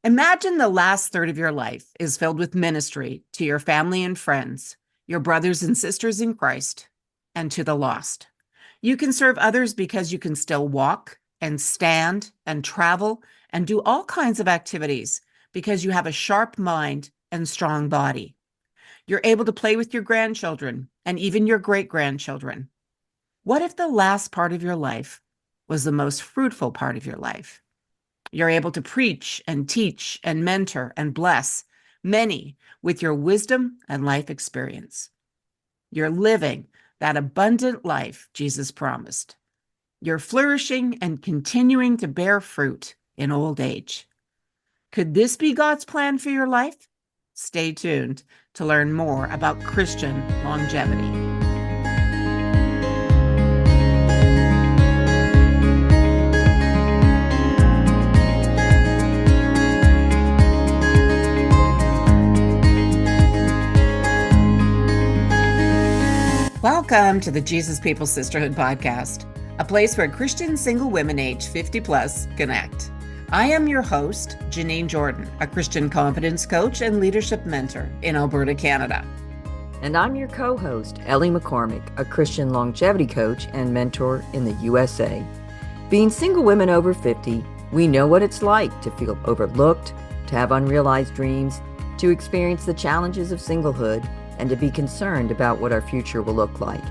Imagine the last third of your life is filled with ministry to your family and friends, your brothers and sisters in Christ, and to the lost. You can serve others because you can still walk and stand and travel and do all kinds of activities because you have a sharp mind and strong body. You're able to play with your grandchildren and even your great-grandchildren. What if the last part of your life was the most fruitful part of your life? You're able to preach and teach and mentor and bless many with your wisdom and life experience. You're living that abundant life Jesus promised. You're flourishing and continuing to bear fruit in old age. Could this be God's plan for your life? Stay tuned to learn more about Christian longevity. Welcome to the Jesus People Sisterhood Podcast, a place where Christian single women age 50 plus connect. I am your host, Janine Jordan, a Christian confidence coach and leadership mentor in Alberta, Canada. And I'm your co-host, Ellie MacCormick, a Christian longevity coach and mentor in the USA. Being single women over 50, we know what it's like to feel overlooked, to have unrealized dreams, to experience the challenges of singlehood, and to be concerned about what our future will look like.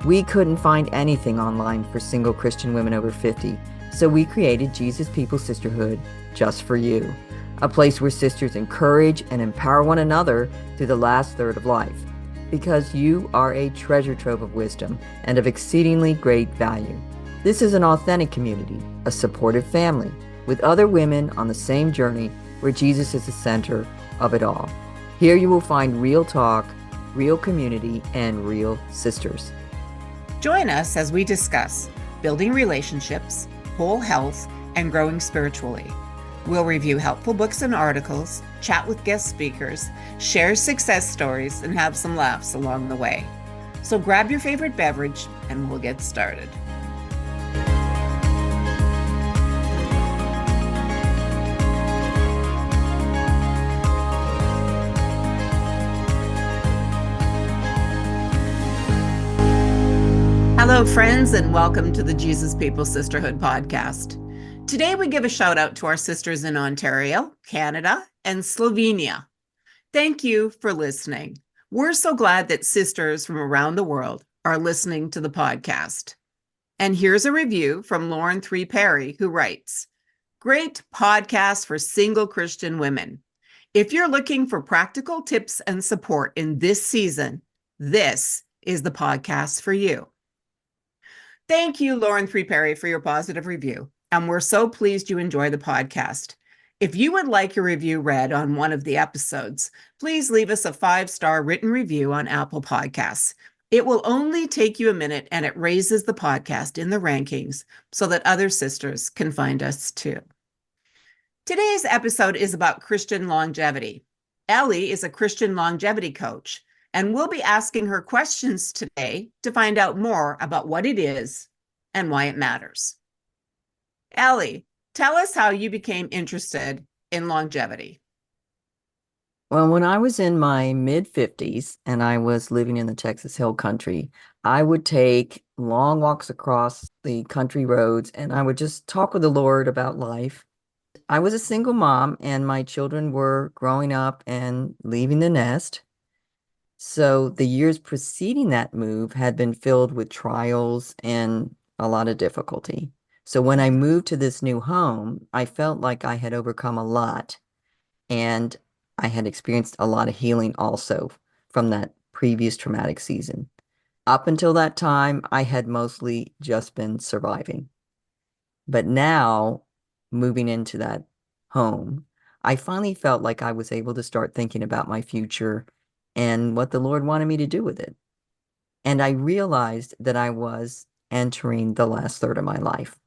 We couldn't find anything online for single Christian women over 50, so we created Jesus People Sisterhood just for you, a place where sisters encourage and empower one another through the last third of life, because you are a treasure trove of wisdom and of exceedingly great value. This is an authentic community, a supportive family, with other women on the same journey where Jesus is the center of it all. Here you will find real talk, real community, and real sisters. Join us as we discuss building relationships, whole health, and growing spiritually. We'll review helpful books and articles, chat with guest speakers, share success stories, and have some laughs along the way. So grab your favorite beverage and we'll get started. Hello, friends, and welcome to the Jesus People Sisterhood Podcast. Today, we give a shout out to our sisters in Ontario, Canada, and Slovenia. Thank you for listening. We're so glad that sisters from around the world are listening to the podcast. And here's a review from Lauren 3 Perry, who writes, "Great podcast for single Christian women. If you're looking for practical tips and support in this season, this is the podcast for you." Thank you, Lauren 3 Perry, for your positive review. And we're so pleased you enjoy the podcast. If you would like your review read on one of the episodes, please leave us a 5-star written review on Apple Podcasts. It will only take you a minute and it raises the podcast in the rankings so that other sisters can find us too. Today's episode is about Christian longevity. Ellie is a Christian longevity coach, and we'll be asking her questions today to find out more about what it is and why it matters. Ellie, tell us how you became interested in longevity. Well, when I was in my mid-50s and I was living in the Texas Hill Country, I would take long walks across the country roads and I would just talk with the Lord about life. I was a single mom and my children were growing up and leaving the nest. So the years preceding that move had been filled with trials and a lot of difficulty. So when I moved to this new home, I felt like I had overcome a lot and I had experienced a lot of healing also from that previous traumatic season. Up until that time, I had mostly just been surviving. But now, moving into that home, I finally felt like I was able to start thinking about my future and what the Lord wanted me to do with it. And I realized that I was entering the last third of my life.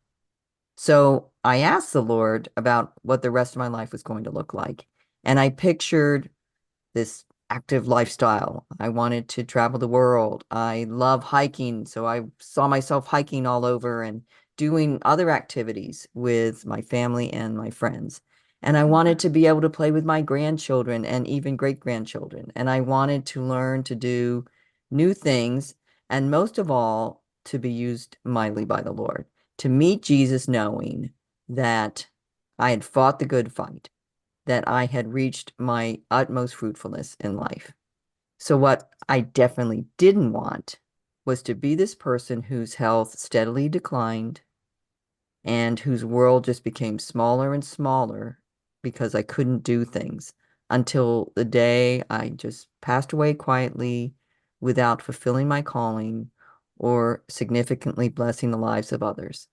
So I asked the Lord about what the rest of my life was going to look like. And I pictured this active lifestyle. I wanted to travel the world. I love hiking. So I saw myself hiking all over and doing other activities with my family and my friends. And I wanted to be able to play with my grandchildren and even great-grandchildren. And I wanted to learn to do new things, and most of all, to be used mightily by the Lord, to meet Jesus knowing that I had fought the good fight, that I had reached my utmost fruitfulness in life. So what I definitely didn't want was to be this person whose health steadily declined and whose world just became smaller and smaller because I couldn't do things until the day I just passed away quietly without fulfilling my calling or significantly blessing the lives of others,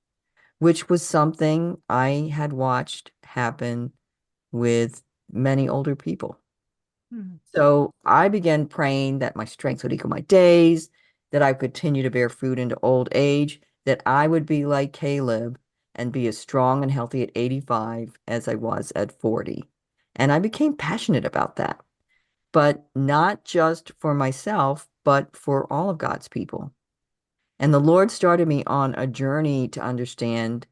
which was something I had watched happen with many older people. Mm. So I began praying that my strength would equal my days, that I could continue to bear fruit into old age, that I would be like Caleb and be as strong and healthy at 85 as I was at 40. And I became passionate about that, but not just for myself, but for all of God's people. And the Lord started me on a journey to understand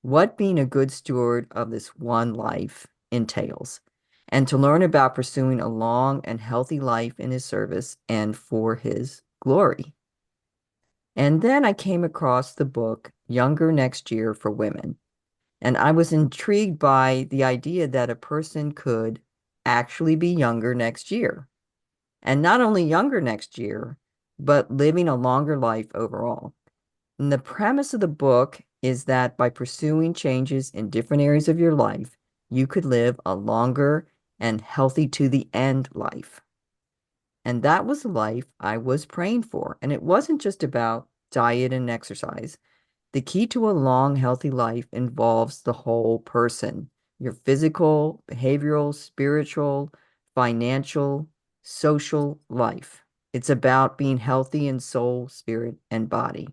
what being a good steward of this one life entails, and to learn about pursuing a long and healthy life in his service and for his glory. And then I came across the book Younger Next Year for Women, and I was intrigued by the idea that a person could actually be younger next year. And not only younger next year, but living a longer life overall. And the premise of the book is that by pursuing changes in different areas of your life, you could live a longer and healthy to the end life. And that was the life I was praying for. And it wasn't just about diet and exercise. The key to a long, healthy life involves the whole person, your physical, behavioral, spiritual, financial, social life. It's about being healthy in soul, spirit, and body.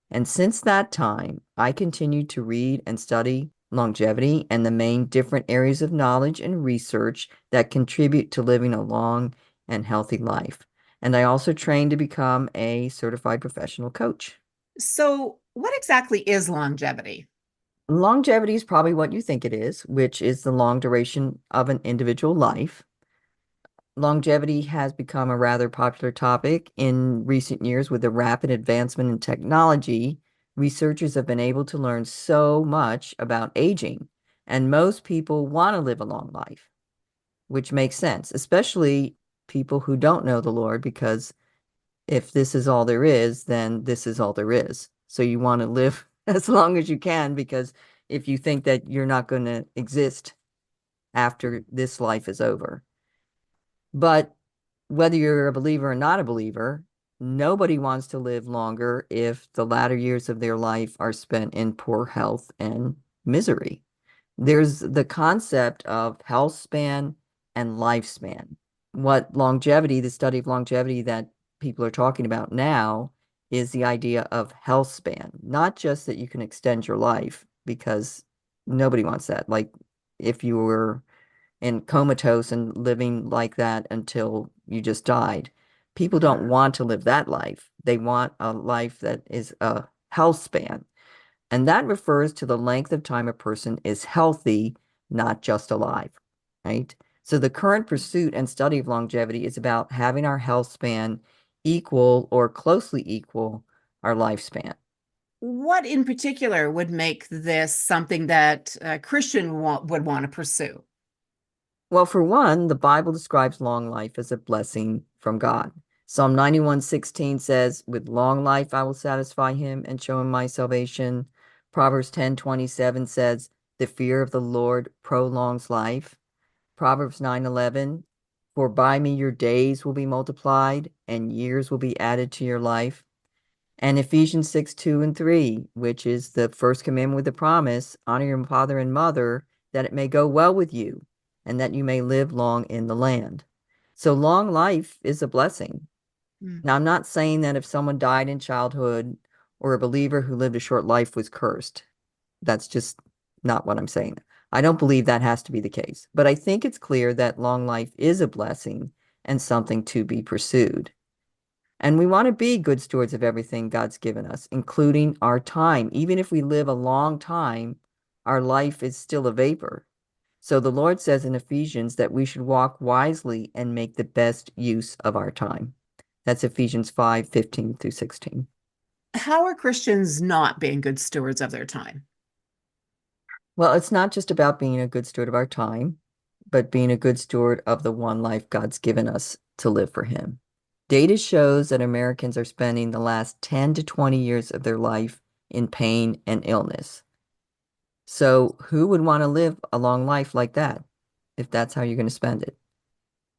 And since that time, I continued to read and study longevity and the main different areas of knowledge and research that contribute to living a long and healthy life. And I also trained to become a certified professional coach. So, what exactly is longevity? Longevity is probably what you think it is, which is the long duration of an individual life. Longevity has become a rather popular topic in recent years with the rapid advancement in technology. Researchers have been able to learn so much about aging, and most people want to live a long life, which makes sense, especially people who don't know the Lord, because if this is all there is, then this is all there is. So you want to live as long as you can, because if you think that you're not going to exist after this life is over. But whether you're a believer or not a believer, nobody wants to live longer if the latter years of their life are spent in poor health and misery. There's the concept of health span and lifespan. What longevity, the study of longevity that people are talking about now, is the idea of health span, not just that you can extend your life, because nobody wants that. Like if you were and comatose and living like that until you just died. People don't want to live that life. They want a life that is a health span. And that refers to the length of time a person is healthy, not just alive, right? So the current pursuit and study of longevity is about having our health span equal or closely equal our lifespan. What in particular would make this something that a Christian would want to pursue? Well, for one, the Bible describes long life as a blessing from God. Psalm 91:16 says, with long life I will satisfy him and show him my salvation. Proverbs 10:27 says, the fear of the Lord prolongs life. Proverbs 9:11, for by me your days will be multiplied and years will be added to your life. And Ephesians 6:2 and 3, which is the first commandment with the promise, honor your father and mother, that it may go well with you, and that you may live long in the land. So long life is a blessing. Mm. Now, I'm not saying that if someone died in childhood or a believer who lived a short life was cursed. That's just not what I'm saying. I don't believe that has to be the case. But I think it's clear that long life is a blessing and something to be pursued. And we want to be good stewards of everything God's given us, including our time. Even if we live a long time, our life is still a vapor. So the Lord says in Ephesians that we should walk wisely and make the best use of our time. That's Ephesians 5:15-16. How are Christians not being good stewards of their time? Well, it's not just about being a good steward of our time, but being a good steward of the one life God's given us to live for Him. Data shows that Americans are spending the last 10 to 20 years of their life in pain and illness. So who would want to live a long life like that if that's how you're going to spend it?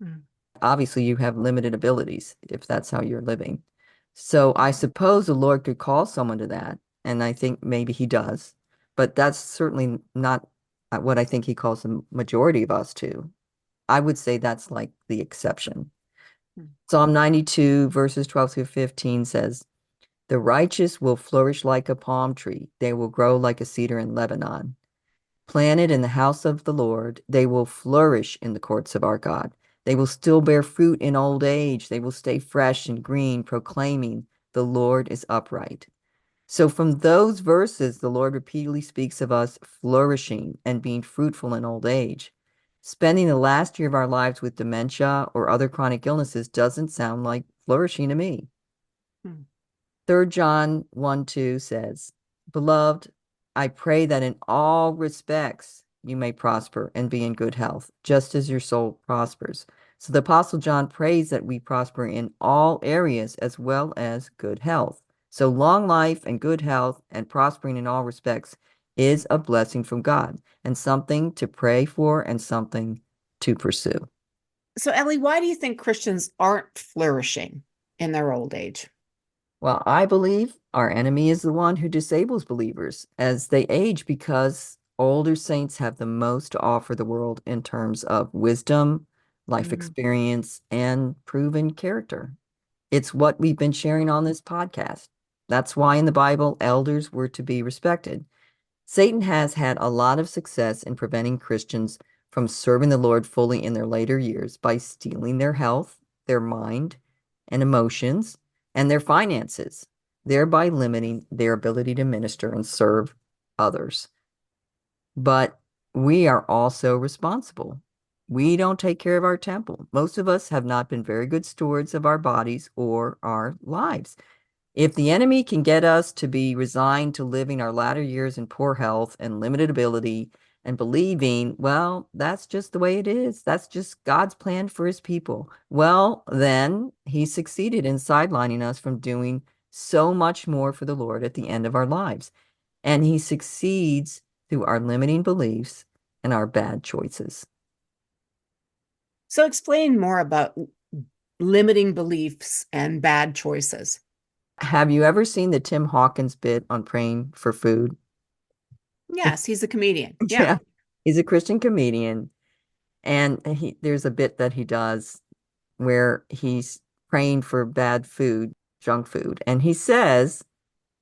Mm. Obviously, you have limited abilities if that's how you're living. So I suppose the Lord could call someone to that, and I think maybe He does, but that's certainly not what I think He calls the majority of us to. I would say that's like the exception. Mm. Psalm 92, verses 12-15 says, "The righteous will flourish like a palm tree. They will grow like a cedar in Lebanon. Planted in the house of the Lord, they will flourish in the courts of our God. They will still bear fruit in old age. They will stay fresh and green, proclaiming, the Lord is upright." So from those verses, the Lord repeatedly speaks of us flourishing and being fruitful in old age. Spending the last year of our lives with dementia or other chronic illnesses doesn't sound like flourishing to me. Mm. 3 John 1:2 says, "Beloved, I pray that in all respects you may prosper and be in good health, just as your soul prospers." So the Apostle John prays that we prosper in all areas as well as good health. So long life and good health and prospering in all respects is a blessing from God and something to pray for and something to pursue. So, Ellie, why do you think Christians aren't flourishing in their old age? Well, I believe our enemy is the one who disables believers as they age because older saints have the most to offer the world in terms of wisdom, life Mhm. experience, and proven character. It's what we've been sharing on this podcast. That's why in the Bible, elders were to be respected. Satan has had a lot of success in preventing Christians from serving the Lord fully in their later years by stealing their health, their mind and emotions, and their finances, thereby limiting their ability to minister and serve others. But we are also responsible. We don't take care of our temple. Most of us have not been very good stewards of our bodies or our lives. If the enemy can get us to be resigned to living our latter years in poor health and limited ability and believing, well, that's just the way it is. That's just God's plan for his people. Well, then he succeeded in sidelining us from doing so much more for the Lord at the end of our lives. And he succeeds through our limiting beliefs and our bad choices. So, explain more about limiting beliefs and bad choices. Have you ever seen the Tim Hawkins bit on praying for food? Yes, he's a comedian. Yeah. Yeah, he's a Christian comedian. And there's a bit that he does where he's praying for bad food, junk food. And he says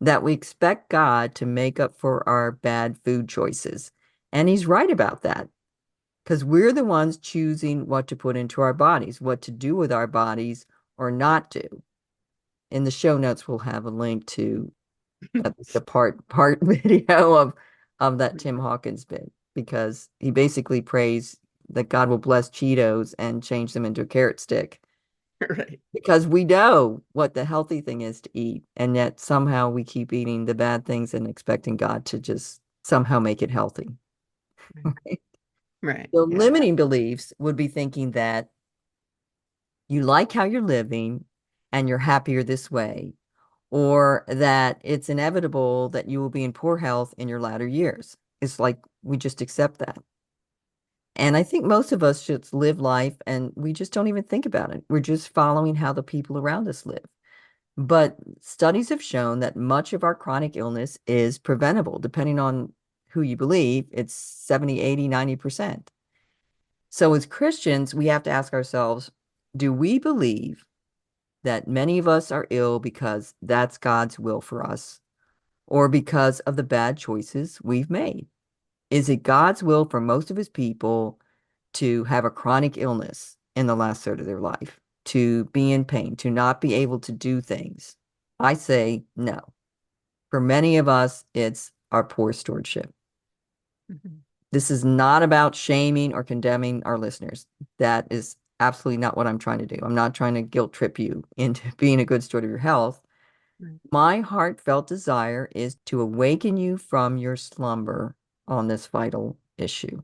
that we expect God to make up for our bad food choices. And he's right about that because we're the ones choosing what to put into our bodies, what to do with our bodies or not do. In the show notes, we'll have a link to the part video of that Tim Hawkins bit because he basically prays that God will bless Cheetos and change them into a carrot stick Right. because we know what the healthy thing is to eat, and yet somehow we keep eating the bad things and expecting God to just somehow make it healthy. Right? Right. So Yeah. limiting beliefs would be thinking that you like how you're living and you're happier this way, or that it's inevitable that you will be in poor health in your latter years. It's like we just accept that. And I think most of us just live life and we just don't even think about it. We're just following how the people around us live. But studies have shown that much of our chronic illness is preventable, depending on who you believe. It's 70, 80, 90%. So as Christians, we have to ask ourselves, do we believe that many of us are ill because that's God's will for us, or because of the bad choices we've made? Is it God's will for most of his people to have a chronic illness in the last third of their life, to be in pain, to not be able to do things? I say no. For many of us, it's our poor stewardship. Mhm. This is not about shaming or condemning our listeners. That is absolutely not what I'm trying to do. I'm not trying to guilt trip you into being a good steward of your health. Right. My heartfelt desire is to awaken you from your slumber on this vital issue.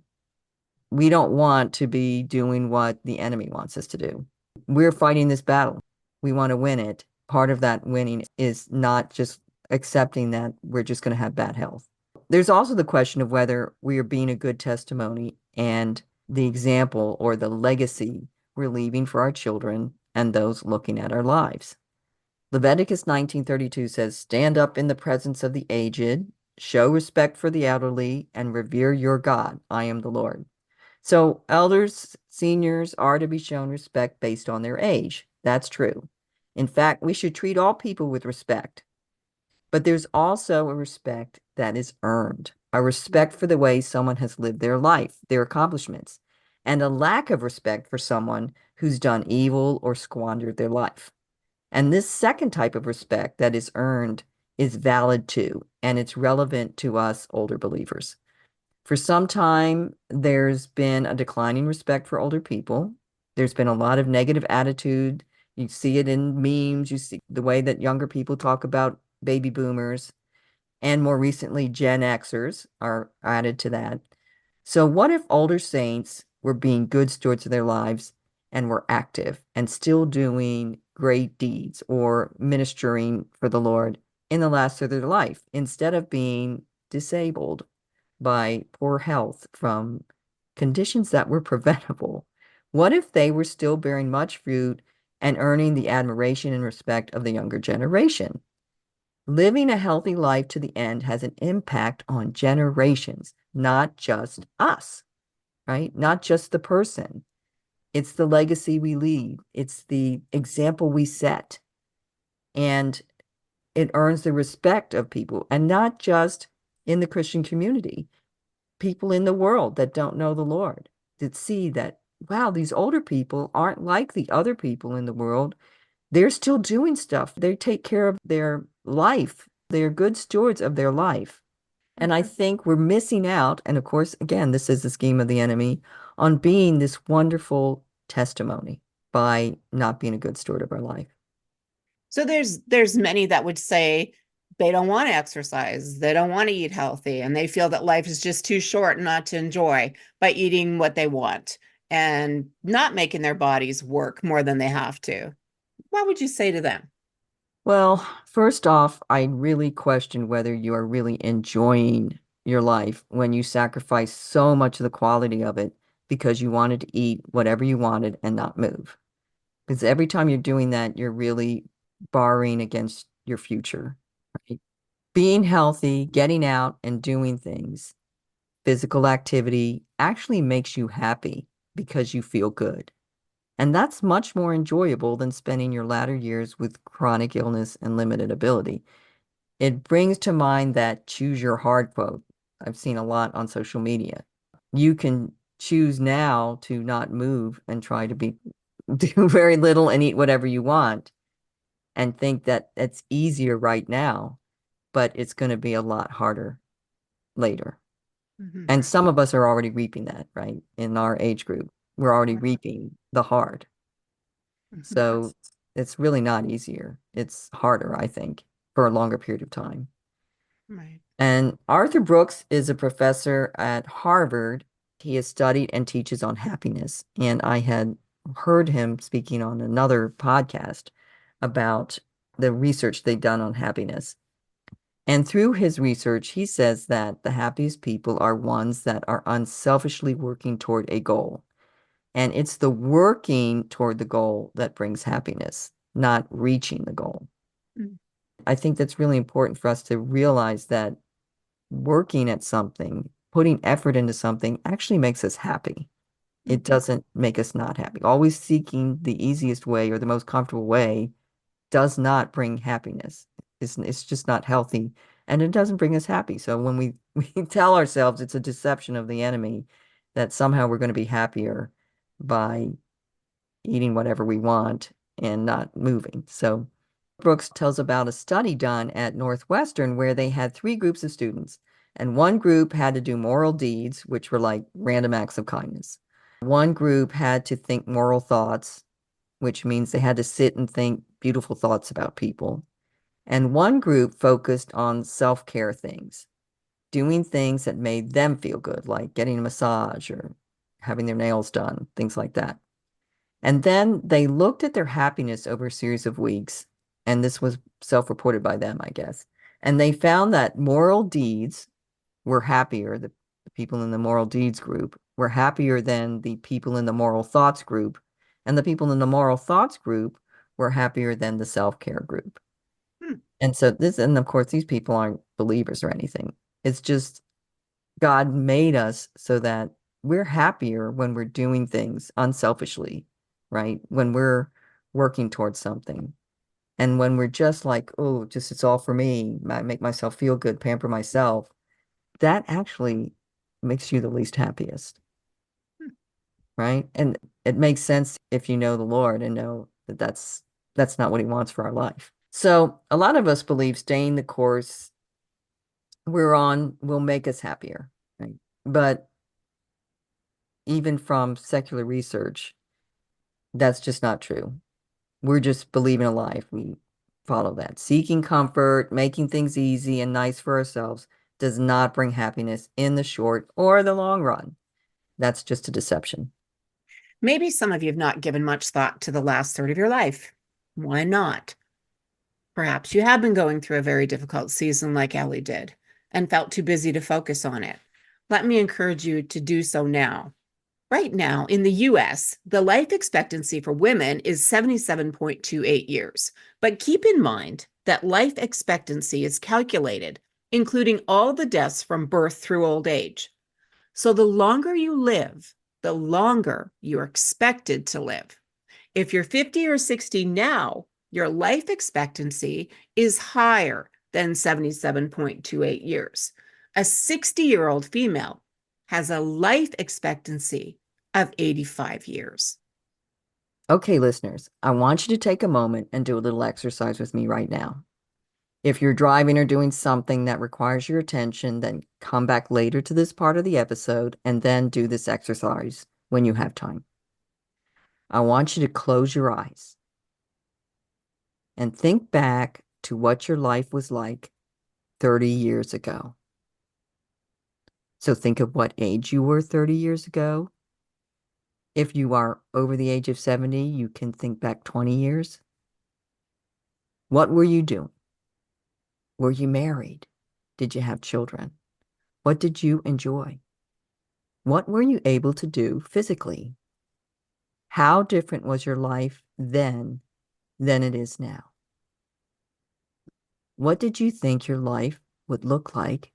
We don't want to be doing what the enemy wants us to do. We're fighting this battle. We want to win it. Part of that winning is not just accepting that we're just going to have bad health. There's also the question of whether we are being a good testimony and the example or the legacy we're leaving for our children and those looking at our lives. Leviticus 19:32 says, "Stand up in the presence of the aged, show respect for the elderly, and revere your God. I am the Lord." So elders, seniors are to be shown respect based on their age. That's true. In fact, we should treat all people with respect. But there's also a respect that is earned, a respect for the way someone has lived their life, their accomplishments, and a lack of respect for someone who's done evil or squandered their life. And this second type of respect that is earned is valid too, and it's relevant to us older believers. For some time, there's been a declining respect for older people. There's been a lot of negative attitude. You see it in memes. You see the way that younger people talk about baby boomers, and more recently, Gen Xers are added to that. So what if older saints were being good stewards of their lives and were active and still doing great deeds or ministering for the Lord in the last of their life instead of being disabled by poor health from conditions that were preventable? What if they were still bearing much fruit and earning the admiration and respect of the younger generation? Living a healthy life to the end has an impact on generations, not just us, right? Not just the person. It's the legacy we leave. It's the example we set. And it earns the respect of people, and not just in the Christian community, people in the world that don't know the Lord, that see that, wow, these older people aren't like the other people in the world. They're still doing stuff. They take care of their life. They're good stewards of their life. And I think we're missing out. And of course, again, this is the scheme of the enemy on being this wonderful testimony by not being a good steward of our life. So there's many that would say they don't want to exercise, they don't want to eat healthy, and they feel that life is just too short not to enjoy by eating what they want and not making their bodies work more than they have to. What would you say to them? Well, first off, I really question whether you are really enjoying your life when you sacrifice so much of the quality of it because you wanted to eat whatever you wanted and not move. Because every time you're doing that, you're really barring against your future, right? Being healthy, getting out and doing things, physical activity actually makes you happy because you feel good. And that's much more enjoyable than spending your latter years with chronic illness and limited ability. It brings to mind that choose your hard quote I've seen a lot on social media. You can choose now to not move and try to do very little and eat whatever you want and think that it's easier right now, but it's going to be a lot harder later. Mhm. And some of us are already reaping that, right? In our age group, we're already reaping the hard. Mhm. So it's really not easier. It's harder, I think, for a longer period of time. Right. And Arthur Brooks is a professor at Harvard. He has studied and teaches on happiness. And I had heard him speaking on another podcast about the research they've done on happiness. And through his research, he says that the happiest people are ones that are unselfishly working toward a goal. And it's the working toward the goal that brings happiness, not reaching the goal. Mm. I think that's really important for us to realize that working at something, putting effort into something actually makes us happy. It doesn't make us not happy. Always seeking the easiest way or the most comfortable way does not bring happiness. It's just not healthy, and it doesn't bring us happy. So when we tell ourselves it's a deception of the enemy that somehow we're going to be happier by eating whatever we want and not moving. So Brooks tells about a study done at Northwestern where they had three groups of students. And one group had to do moral deeds, which were like random acts of kindness. One group had to think moral thoughts, which means they had to sit and think beautiful thoughts about people. And one group focused on self-care things, doing things that made them feel good, like getting a massage or having their nails done, things like that. And then they looked at their happiness over a series of weeks, and this was self-reported by them, I guess. And they found that moral deeds were happier, the people in the moral deeds group were happier than the people in the moral thoughts group, and the people in the moral thoughts group were happier than the self-care group. Hmm. And so and of course, these people aren't believers or anything. It's just God made us so that we're happier when we're doing things unselfishly, right? When we're working towards something. And when we're just like, oh, just it's all for me, make myself feel good, pamper myself, that actually makes you the least happiest, Hmm. right? And it makes sense if you know the Lord and know that that's not what he wants for our life. So a lot of us believe staying the course we're on will make us happier, right? But even from secular research, that's just not true. We're just believing a lie if we follow that. Seeking comfort, making things easy and nice for ourselves does not bring happiness in the short or the long run. That's just a deception. Maybe some of you have not given much thought to the last third of your life. Why not? Perhaps you have been going through a very difficult season like Ellie did and felt too busy to focus on it. Let me encourage you to do so now. Right now, in the US, the life expectancy for women is 77.28 years. But keep in mind that life expectancy is calculated, including all the deaths from birth through old age. So the longer you live, the longer you're expected to live. If you're 50 or 60 now, your life expectancy is higher than 77.28 years. A 60-year-old female has a life expectancy of 85 years. Okay, listeners, I want you to take a moment and do a little exercise with me right now. If you're driving or doing something that requires your attention, then come back later to this part of the episode and then do this exercise when you have time. I want you to close your eyes and think back to what your life was like 30 years ago. So think of what age you were 30 years ago. If you are over the age of 70, you can think back 20 years. What were you doing? Were you married? Did you have children? What did you enjoy? What were you able to do physically? How different was your life then than it is now? What did you think your life would look like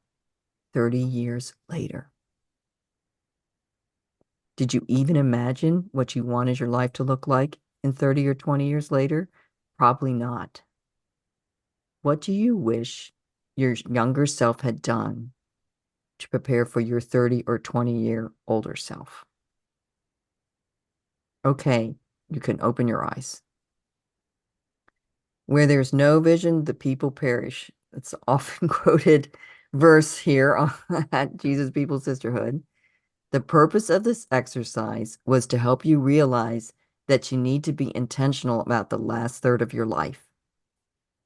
30 years later? Did you even imagine what you wanted your life to look like in 30 or 20 years later? Probably not. What do you wish your younger self had done to prepare for your 30 or 20-year older self? Okay, you can open your eyes. Where there's no vision, the people perish. It's an often quoted verse here at Jesus People Sisterhood. The purpose of this exercise was to help you realize that you need to be intentional about the last third of your life.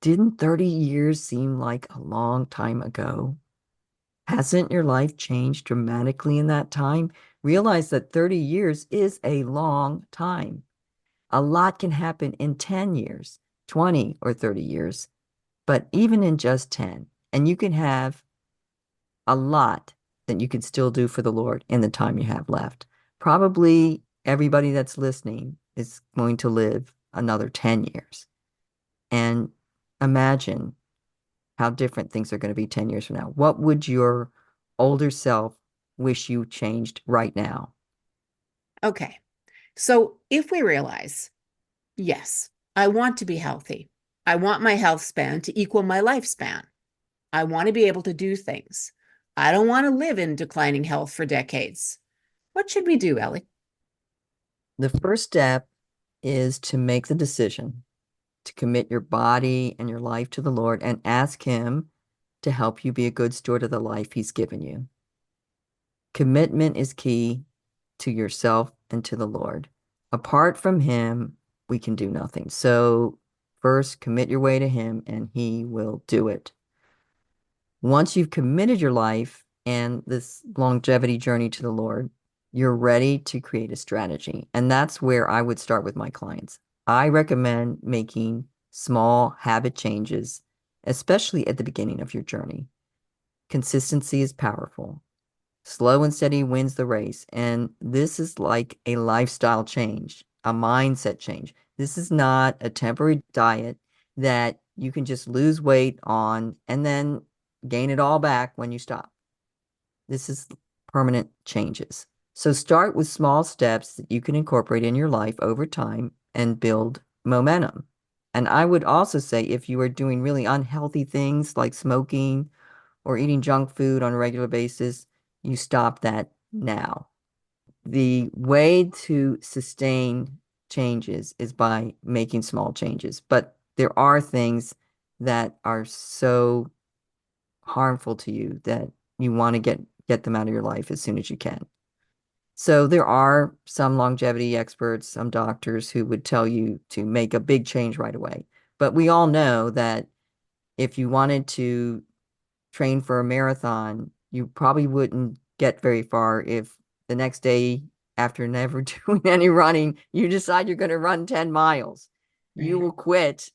Didn't 30 years seem like a long time ago? Hasn't your life changed dramatically in that time? Realize that 30 years is a long time. A lot can happen in 10 years, 20 or 30 years, but even in just 10, and you can have a lot that you can still do for the Lord in the time you have left. Probably everybody that's listening is going to live another 10 years. And imagine how different things are going to be 10 years from now. What would your older self wish you changed right now? Okay, so if we realize, yes, I want to be healthy, I want my health span to equal my lifespan, I want to be able to do things, I don't want to live in declining health for decades. What should we do, Ellie? The first step is to make the decision to commit your body and your life to the Lord and ask Him to help you be a good steward of the life he's given you. Commitment is key to yourself and to the Lord. Apart from him, we can do nothing. So first, commit your way to him and he will do it. Once you've committed your life and this longevity journey to the Lord, you're ready to create a strategy. And that's where I would start with my clients. I recommend making small habit changes, especially at the beginning of your journey. Consistency is powerful. Slow and steady wins the race. And this is like a lifestyle change, a mindset change. This is not a temporary diet that you can just lose weight on and then gain it all back when you stop. This is permanent changes. So start with small steps that you can incorporate in your life over time and build momentum. And I would also say if you are doing really unhealthy things like smoking or eating junk food on a regular basis, you stop that now. The way to sustain changes is by making small changes, but there are things that are so harmful to you that you want to get them out of your life as soon as you can. So there are some longevity experts, some doctors who would tell you to make a big change right away. But we all know that if you wanted to train for a marathon, you probably wouldn't get very far if the next day, after never doing any running, you decide you're going to run 10 miles. You Right. will quit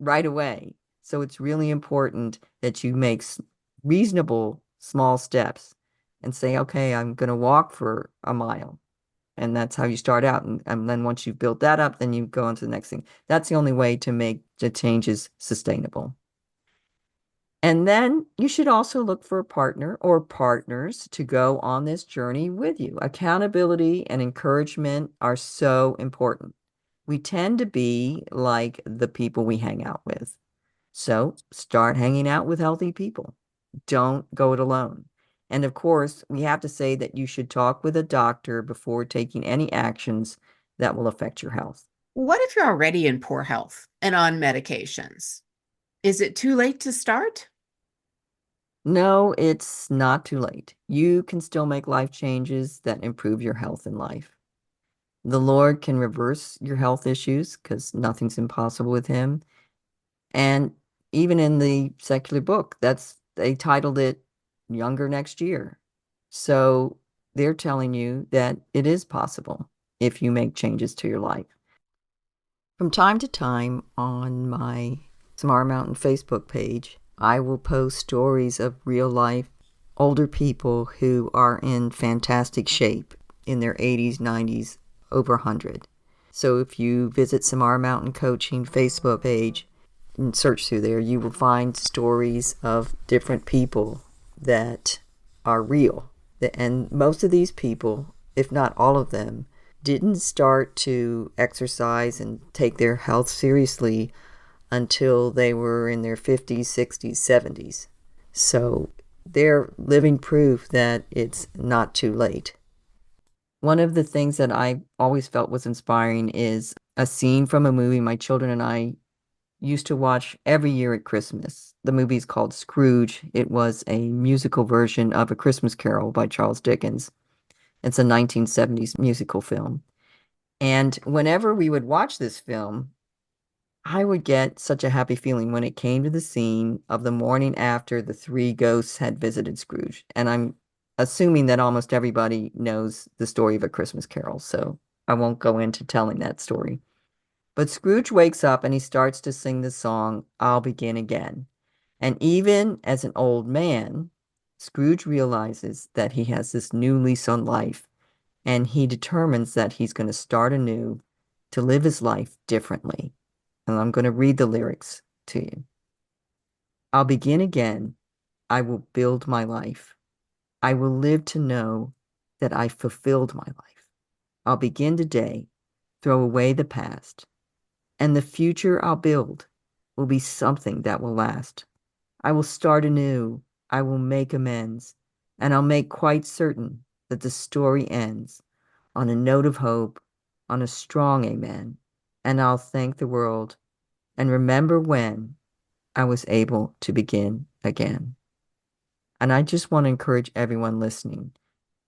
right away. So it's really important that you make reasonable small steps and say, okay, I'm going to walk for a mile. And that's how you start out. And then once you've built that up, then you go on to the next thing. That's the only way to make the changes sustainable. And then you should also look for a partner or partners to go on this journey with you. Accountability and encouragement are so important. We tend to be like the people we hang out with. So start hanging out with healthy people. Don't go it alone. And of course, we have to say that you should talk with a doctor before taking any actions that will affect your health. What if you're already in poor health and on medications? Is it too late to start? No, it's not too late. You can still make life changes that improve your health and life. The Lord can reverse your health issues because nothing's impossible with him. And even in the secular book, they titled it Younger Next Year. So they're telling you that it is possible if you make changes to your life. From time to time on my Samara Mountain Facebook page, I will post stories of real life older people who are in fantastic shape in their 80s, 90s, over 100. So if you visit Samara Mountain Coaching Facebook page and search through there, you will find stories of different people that are real. And most of these people, if not all of them, didn't start to exercise and take their health seriously until they were in their 50s, 60s, 70s. So they're living proof that it's not too late. One of the things that I always felt was inspiring is a scene from a movie my children and I used to watch every year at Christmas. The movie's called Scrooge. It was a musical version of A Christmas Carol by Charles Dickens. It's a 1970s musical film. And whenever we would watch this film, I would get such a happy feeling when it came to the scene of the morning after the three ghosts had visited Scrooge. And I'm assuming that almost everybody knows the story of A Christmas Carol, so I won't go into telling that story. But Scrooge wakes up and he starts to sing the song, I'll Begin Again. And even as an old man, Scrooge realizes that he has this new lease on life, and he determines that he's going to start anew to live his life differently. And I'm going to read the lyrics to you. I'll begin again. I will build my life. I will live to know that I fulfilled my life. I'll begin today, throw away the past, and the future I'll build will be something that will last. I will start anew. I will make amends, and I'll make quite certain that the story ends on a note of hope, on a strong amen, and I'll thank the world and remember when I was able to begin again. And I just want to encourage everyone listening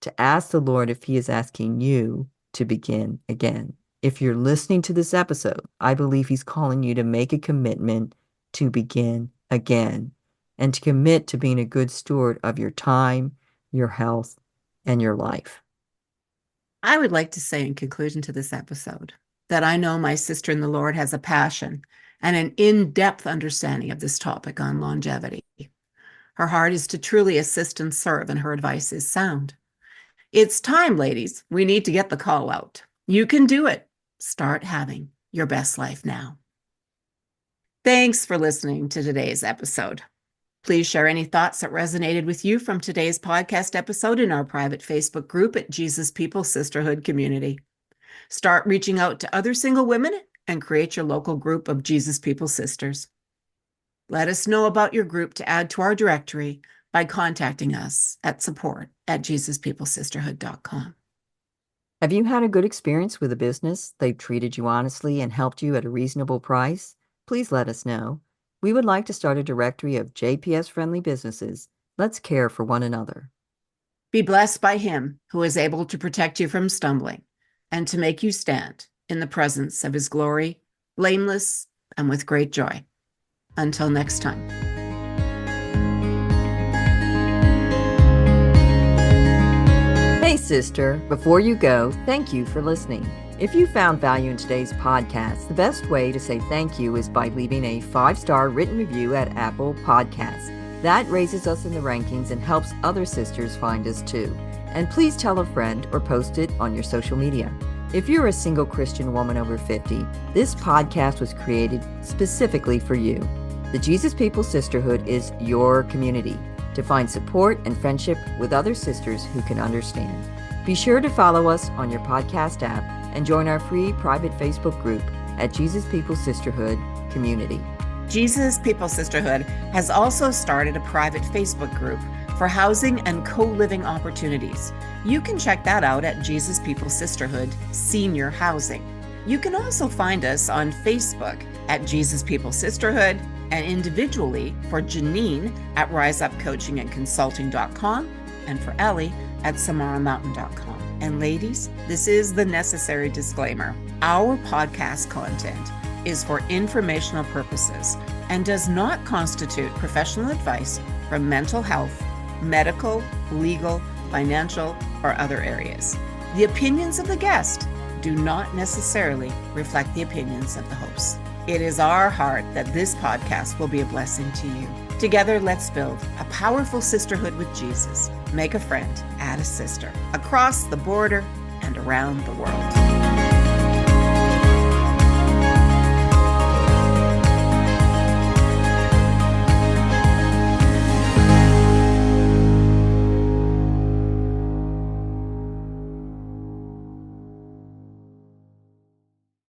to ask the Lord if He is asking you to begin again. If you're listening to this episode, I believe He's calling you to make a commitment to begin again and to commit to being a good steward of your time, your health, and your life. I would like to say in conclusion to this episode that I know my sister in the Lord has a passion and an in-depth understanding of this topic on longevity. Her heart is to truly assist and serve, and her advice is sound. It's time, ladies. We need to get the call out. You can do it. Start having your best life now. Thanks for listening to today's episode. Please share any thoughts that resonated with you from today's podcast episode in our private Facebook group at Jesus People Sisterhood Community. Start reaching out to other single women and create your local group of Jesus People Sisters. Let us know about your group to add to our directory by contacting us at support@JesusPeopleSisterhood.com. Have you had a good experience with a business? They've treated you honestly and helped you at a reasonable price? Please let us know. We would like to start a directory of JPS-friendly businesses. Let's care for one another. Be blessed by Him who is able to protect you from stumbling and to make you stand in the presence of His glory, blameless and with great joy. Until next time. Hey, sister, before you go, thank you for listening. If you found value in today's podcast, the best way to say thank you is by leaving a 5-star written review at Apple Podcasts. That raises us in the rankings and helps other sisters find us too. And please tell a friend or post it on your social media. If you're a single Christian woman over 50, this podcast was created specifically for you. The Jesus People Sisterhood is your community to find support and friendship with other sisters who can understand. Be sure to follow us on your podcast app and join our free private Facebook group at Jesus People Sisterhood Community. Jesus People Sisterhood has also started a private Facebook group for housing and co-living opportunities. You can check that out at Jesus People Sisterhood Senior Housing. You can also find us on Facebook at Jesus People Sisterhood and individually for Janine at riseupcoachingandconsulting.com and for Ellie at samaramountain.com. And ladies, this is the necessary disclaimer. Our podcast content is for informational purposes and does not constitute professional advice from mental health, medical, legal, financial, or other areas. The opinions of the guest do not necessarily reflect the opinions of the host. It is our heart that this podcast will be a blessing to you. Together, let's build a powerful sisterhood with Jesus. Make a friend, add a sister, across the border and around the world.